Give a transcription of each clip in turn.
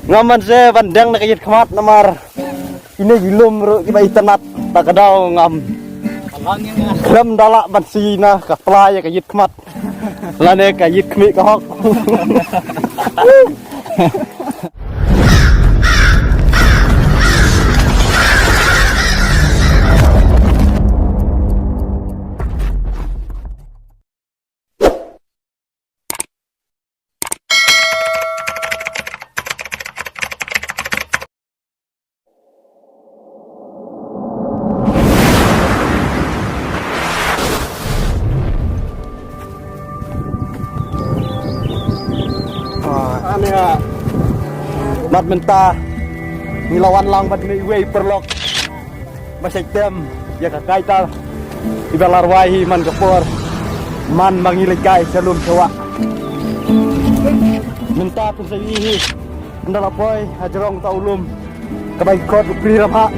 Ngaman saya bandang na kayit kamat namar. Ini gilum ro iba itanat takadaw ngam. Kram dala bansina ka playa kayit kamat. Lane kayit kmi kahok. Mat menta nilawan lang bat ni way perlok masay tem ya kakaita ibalarwahi man kapor man mangiligay sa lum sawa menta pun sa ihi andala poy hajarong taulum kabay kod upriram ha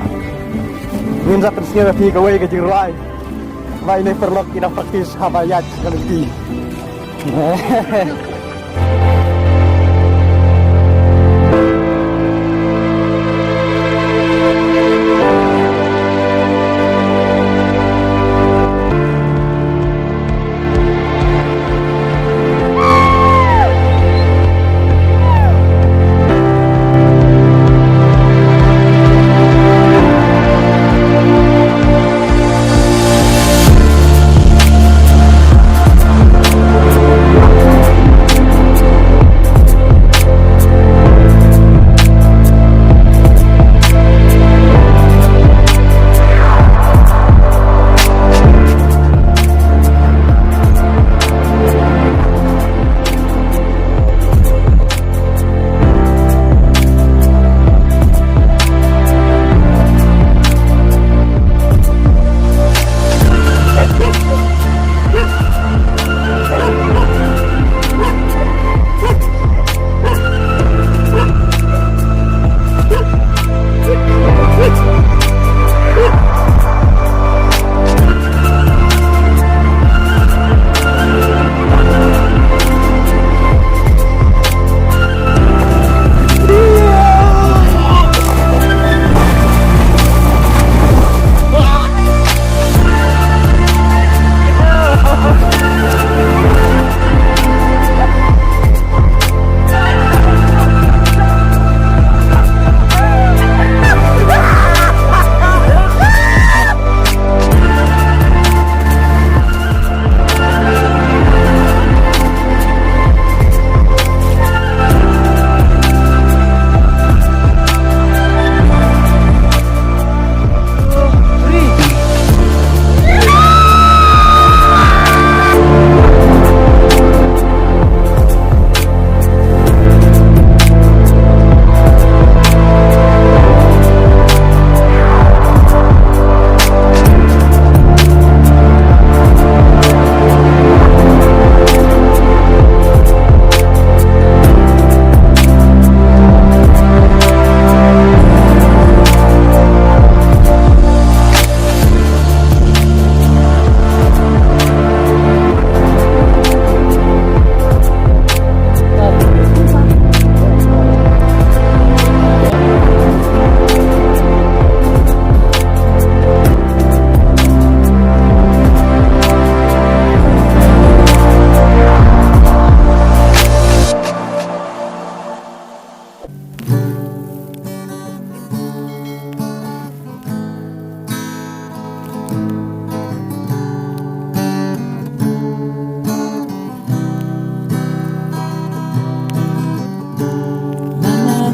minsa tersinya fi kaway gajirwai vai ne perlok ina praktis habayat kalenti.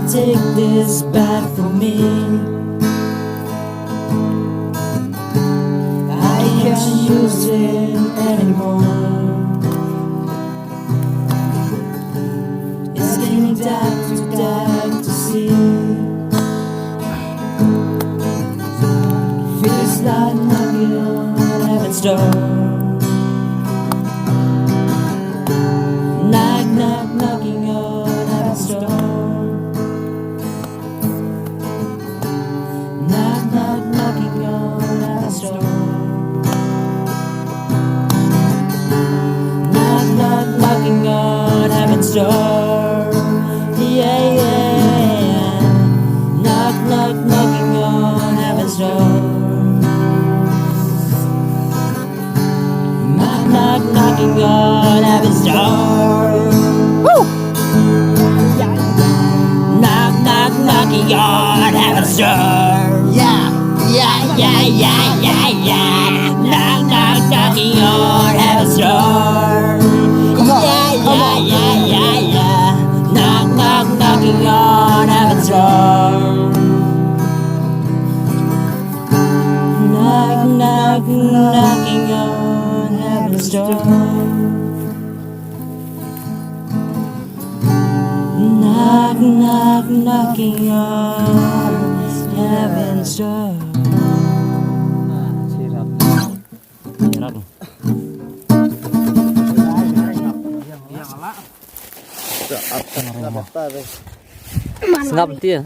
Take this back from me. I can't use it anymore. It's getting dark to see. Feels like knocking on heaven's door. Knock, knock, knocking on heaven's door. Knocking on heaven's door. Yeah, yeah. door. Woo! Knock, knock, knocking on heaven's door. Yeah, yeah, yeah, yeah, yeah, yeah. Knock, knock, knocking on heaven's door. Come on, Yeah, come yeah, on. yeah, yeah, yeah. Knock, knock, knocking on heaven's door. Knock, knock, knocking on heaven's door. Knock, knock, knocking on heaven's door. Senap dia.